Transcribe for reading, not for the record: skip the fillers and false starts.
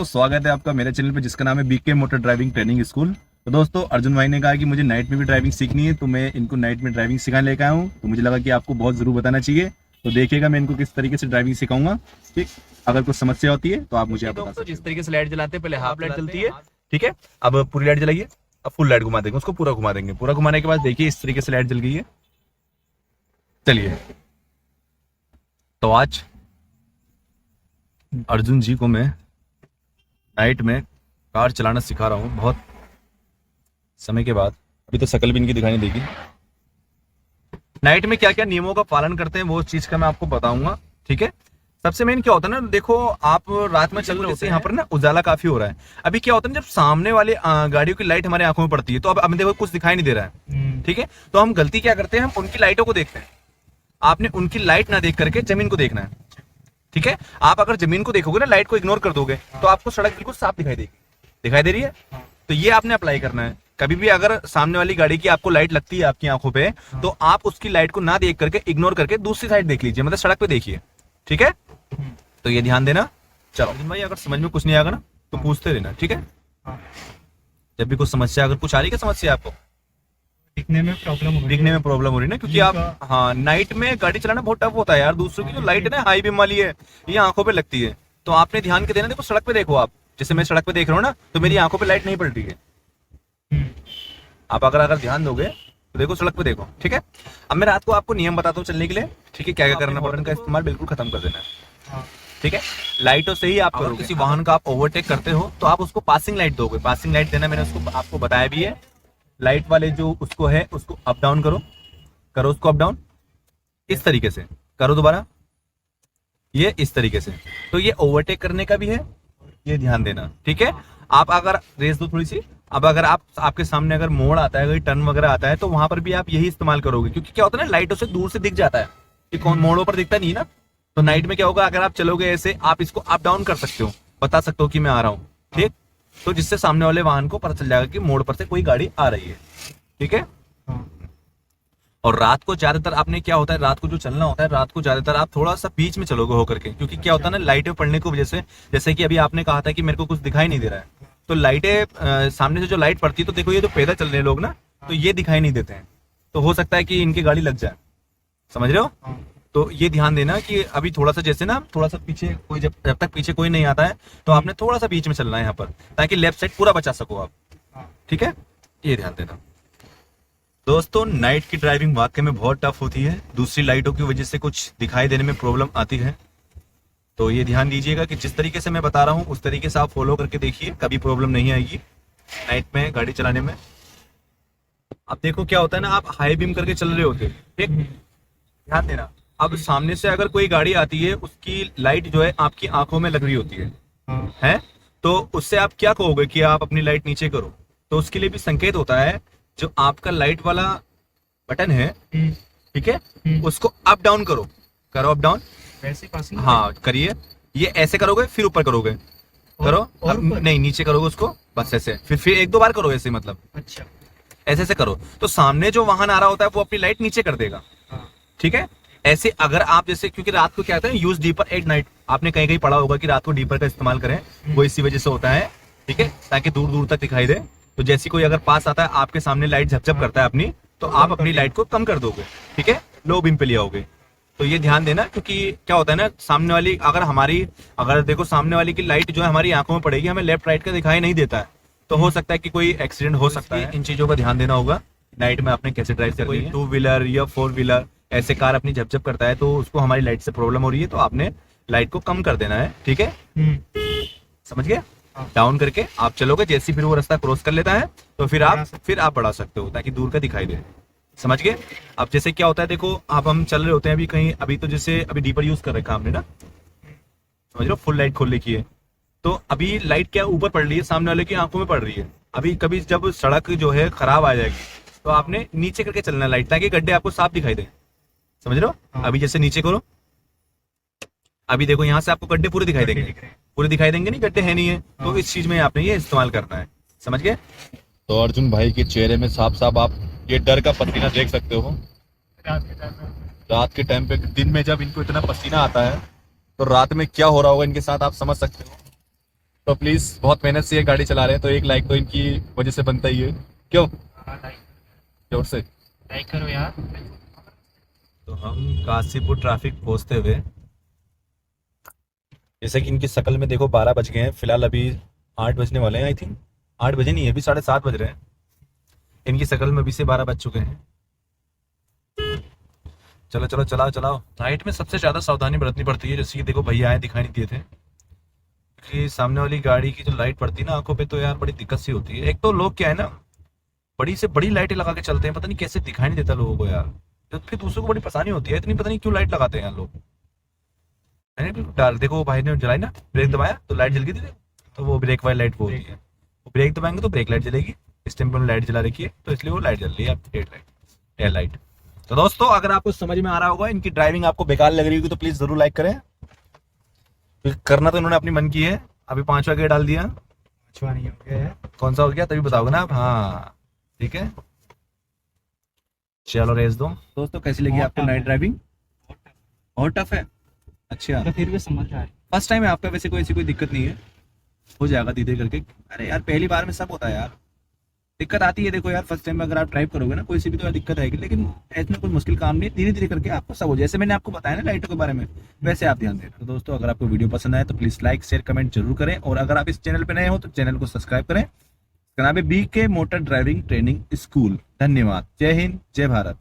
स्वागत है आपका मेरे चैनल पे जिसका नाम है BK motor driving training school. तो दोस्तों अर्जुन भाई ने कहा कि मुझे नाइट में भी ड्राइविंग सीखनी है, तो मैं इनको नाइट में ड्राइविंग सिखाने लेकर आया हूँ। तो मुझे लगा कि आपको बहुत जरूर बताना चाहिए। तो देखिएगा मैं इनको किस तरीके से ड्राइविंग सिखाऊंगा। ठीक, अगर कुछ समस्या होती है तो आप मुझे बता सकते हो। जिस तरीके से लाइट जलाते हैं, पहले हाफ लाइट जलती है, ठीक है। अब पूरी लाइट जलाइए, अब फुल लाइट घुमा देंगे, उसको पूरा घुमा देंगे। पूरा घुमाने के बाद देखिए इस तरीके से लाइट जल गई है। चलिए, तो आज अर्जुन जी को मैं नाइट में कार चलाना सिखा रहा हूँ, बहुत समय के बाद। अभी तो शक्ल भी इनकी दिखाई नहीं देगी। नाइट में क्या क्या नियमों का पालन करते हैं वो चीज का मैं आपको बताऊंगा, ठीक है। सबसे मेन क्या होता है ना, देखो आप रात में चल रहे होते हैं, यहाँ पर ना उजाला काफी हो रहा है। अभी क्या होता है ना, जब सामने वाले गाड़ियों की लाइट हमारे आंखों में पड़ती है तो अब देखो कुछ दिखाई नहीं दे रहा है, ठीक है। तो हम गलती क्या करते हैं, हम उनकी लाइटों को देखते हैं। आपने उनकी लाइट ना देख करके जमीन को देखना है, ठीक है। आप अगर जमीन को देखोगे ना, लाइट को इग्नोर कर दोगे, तो आपको सड़क बिल्कुल साफ दिखाई देगी। दिखाई दे रही है? तो ये आपने अप्लाई करना है। कभी भी अगर सामने वाली गाड़ी की आपको लाइट लगती है आपकी आंखों पे, तो आप उसकी लाइट को ना देख करके इग्नोर करके दूसरी साइड देख लीजिए, मतलब सड़क पे देखिए, ठीक है। तो ये ध्यान देना। चलो भाई, अगर समझ में कुछ नहीं आएगा ना तो पूछते रहना, ठीक है। जब भी कुछ समस्या, अगर कुछ आ रही है समस्या आपको, दिखने में प्रॉब्लम हो रही है ना, क्योंकि आप हाँ नाइट में गाड़ी चलाना बहुत टफ होता है यार। दूसरों की जो लाइट है ना हाई बीम वाली है, ये आंखों पे लगती है। तो आपने ध्यान के देना। देखो सड़क पे देखो आप, जैसे मैं सड़क पे देख रहा हूँ ना, तो मेरी आंखों पे लाइट नहीं पड़ रही है। आप अगर ध्यान दोगे तो देखो सड़क पे देखो, ठीक है। अब मैं रात को आपको नियम बताता हूँ चलने के लिए, ठीक है। क्या क्या करना पड़ेगा, इनका इस्तेमाल बिल्कुल खत्म कर देना है, ठीक है। लाइटों से ही आप करोगे। किसी वाहन का आप ओवरटेक करते हो तो आप उसको पासिंग लाइट दोगे। पासिंग लाइट देना मैंने उसको आपको बताया भी है। लाइट वाले जो उसको है उसको अप डाउन करो उसको अप डाउन, इस तरीके से करो। दोबारा ये इस तरीके से। तो ये ओवरटेक करने का भी है, ये ध्यान देना, ठीक है। आप अगर रेस दो थोड़ी सी। अब अगर आपके सामने अगर मोड़ आता है, टर्न वगैरह आता है, तो वहां पर भी आप यही इस्तेमाल करोगे, क्योंकि क्या होता है ना, लाइटों से दूर से दिख जाता है कि कौन मोड़ों पर दिखता नहीं ना। तो नाइट में क्या होगा, अगर आप चलोगे ऐसे, आप इसको अप डाउन कर सकते हो, बता सकते हो कि मैं आ रहा हूँ, ठीक। तो जिससे सामने वाले वाहन को पता चल जाएगा कि मोड़ पर से कोई गाड़ी आ रही है, ठीक है। और रात को ज्यादातर आपने क्या होता है, रात को जो चलना होता है, रात को ज्यादातर आप थोड़ा सा बीच में चलोगे होकर के, क्योंकि क्या होता है ना, लाइटें पड़ने की वजह से, जैसे कि अभी आपने कहा था कि मेरे को कुछ दिखाई नहीं दे रहा है, तो लाइटें सामने से जो लाइट पड़ती है, तो देखो ये जो पैदल चल रहे हैं लोग ना, तो ये दिखाई नहीं देते हैं। तो हो सकता है कि इनकी गाड़ी लग जाए, समझ रहे हो। तो ये ध्यान देना कि अभी थोड़ा सा, जैसे ना थोड़ा सा पीछे कोई, जब तक पीछे कोई नहीं आता है, तो आपने थोड़ा सा बीच में चलना है यहाँ पर, ताकि लेफ्ट साइड पूरा बचा सको आप, ठीक है। ये ध्यान देना दोस्तों। नाइट की ड्राइविंग वाकई में बहुत टफ होती है। दूसरी लाइटों की वजह से कुछ दिखाई देने में प्रॉब्लम आती है। तो ये ध्यान दीजिएगा कि जिस तरीके से मैं बता रहा हूँ उस तरीके से आप फॉलो करके देखिए, कभी प्रॉब्लम नहीं आएगी नाइट में गाड़ी चलाने में। अब देखो क्या होता है ना, आप हाई बीम करके चल रहे होते, ठीक, ध्यान देना। अब सामने से अगर कोई गाड़ी आती है, उसकी लाइट जो है आपकी आंखों में लग रही होती है, तो उससे आप क्या कहोगे कि आप अपनी लाइट नीचे करो। तो उसके लिए भी संकेत होता है, जो आपका लाइट वाला बटन है, ठीक है, उसको अप डाउन करो अप डाउन, वैसे पासिंग, हाँ करिए। ये ऐसे करोगे, फिर ऊपर करोगे, करो और नहीं नीचे करोगे उसको, बस ऐसे, फिर एक दो बार करो ऐसे, मतलब अच्छा ऐसे करो। तो सामने जो वाहन आ रहा होता है वो अपनी लाइट नीचे कर देगा, ठीक है। ऐसे अगर आप जैसे, क्योंकि रात को क्या होता है, यूज डीपर एट नाइट, आपने कहीं कहीं पढ़ा होगा कि रात को डीपर का इस्तेमाल करें, वो इसी वजह से होता है, ठीक है, ताकि दूर दूर तक दिखाई दे। तो जैसी कोई अगर पास आता है, आपके सामने लाइट झपझप करता है अपनी, तो आप अपनी लाइट को कम कर दोगे, ठीक है, लो बीम पे ले आओगे। तो ये ध्यान देना, क्योंकि क्या होता है ना, सामने वाली अगर देखो सामने वाली की लाइट जो है हमारी आंखों में पड़ेगी, हमें लेफ्ट राइट का दिखाई नहीं देता है, तो हो सकता है कि कोई एक्सीडेंट हो सकता है। इन चीजों का ध्यान देना होगा नाइट में आपने कैसे ड्राइव करनी है। 2 व्हीलर या 4 व्हीलर ऐसे कार अपनी झपझप करता है, तो उसको हमारी लाइट से प्रॉब्लम हो रही है, तो आपने लाइट को कम कर देना है, ठीक है, समझ गए। डाउन करके आप चलोगे, जैसे फिर वो रास्ता क्रॉस कर लेता है, तो फिर आप बढ़ा सकते हो, ताकि दूर का दिखाई दे, समझ गए। अब जैसे क्या होता है, देखो आप हम चल रहे होते हैं अभी कहीं, अभी तो जैसे अभी डीपर यूज कर रखा हमने ना, समझ लो, फुल लाइट खोल रखी है, तो अभी लाइट क्या ऊपर पड़ रही है, सामने वाले की आंखों में पड़ रही है। अभी कभी जब सड़क जो है खराब आ जाएगी, तो आपने नीचे करके चलना लाइट, ताकि गड्ढे आपको साफ दिखाई दे, समझ रहे हो। अभी जैसे नीचे करो, अभी देखो यहाँ से आपको गड्ढे पूरे दिखाई देंगे नहीं, गड्ढे है नहीं है, तो इस चीज में आपने ये इस्तेमाल करना है, समझ गए। तो अर्जुन भाई के चेहरे में साफ साफ आप ये डर का पसीना देख सकते हो। रात के टाइम पे, दिन में जब इनको इतना पसीना आता है, तो रात में क्या हो रहा होगा इनके साथ आप समझ सकते हो। तो प्लीज, बहुत मेहनत से ये गाड़ी चला रहे हैं, तो एक लाइक तो इनकी वजह से बनता ही है, क्यों? जोर से लाइक करो यार। तो हम काशीपुर ट्रैफिक पहुंचते हुए, जैसे कि इनकी शक्ल में देखो 12 बज गए हैं, फिलहाल अभी 8 बजने वाले हैं, आई थिंक 8 बजे नहीं है, अभी 7:30 बज रहे हैं। इनकी शक्ल में अभी से 12 बज चुके हैं। चलो चलो, चलाओ चलाओ। नाइट में सबसे ज्यादा सावधानी बरतनी पड़ती है, जैसे कि देखो भैया आए, दिखाई नहीं दिए थे, कि सामने वाली गाड़ी की जो लाइट पड़ती है ना आंखों पे, तो यार बड़ी दिक्कत सी होती है। एक तो लोग क्या है ना, बड़ी से बड़ी लाइटें लगा के चलते हैं, पता नहीं कैसे दिखाई नहीं देता लोगों को यार, तो फिर दूसरों को बड़ी परेशानी होती है, इतनी पता नहीं क्यों लाइट लगाते हैं यार लोग। मैंने भी डाल, देखो भाई ने जलाई ना, ब्रेक दबाया तो लाइट जल गई थी, तो वो ब्रेक वाली लाइट वो होती है, वो ब्रेक दबाएंगे तो ब्रेक लाइट जलेगी। इस टाइम पर लाइट जला रखी है, तो इसलिए वो लाइट जल रही है, हेड लाइट, एयर लाइट। तो दोस्तों, अगर आपको समझ में आ रहा होगा, इनकी ड्राइविंग आपको बेकार लग रही होगी, तो प्लीज जरूर लाइक करें। करना तो इन्होंने अपनी मन की है। अभी 5वां गियर डाल दिया, 5वां नहीं हो गया है। कौन सा हो गया तभी बताओगे ना आप। हाँ ठीक है, चलो रेस दो। दोस्तों कैसी लगी बहुत आपको tough नाइट है। ड्राइविंग? और टफ है? अच्छा, तो फिर भी समझ रहा है। फर्स्ट टाइम है आपका, वैसे कोई ऐसी कोई दिक्कत नहीं है, हो जाएगा धीरे करके। अरे यार पहली बार में सब होता है यार, दिक्कत आती है। देखो यार, फर्स्ट टाइम में अगर आप ड्राइव करोगे ना कोई सी भी, तो यार दिक्कत आएगी, लेकिन इसमें कोई मुश्किल काम नहीं है, धीरे धीरे करके आपको सब हो, जैसे मैंने आपको बताया ना लाइटों के बारे में, वैसे आप ध्यान देना। तो दोस्तों, अगर आपको वीडियो पसंद आए तो प्लीज लाइक शेयर कमेंट जरूर करें, और अगर आप इस चैनल पे नए हो तो चैनल को सब्सक्राइब करें। इसका नाम है BK motor driving training school. धन्यवाद, जय हिंद, जय भारत।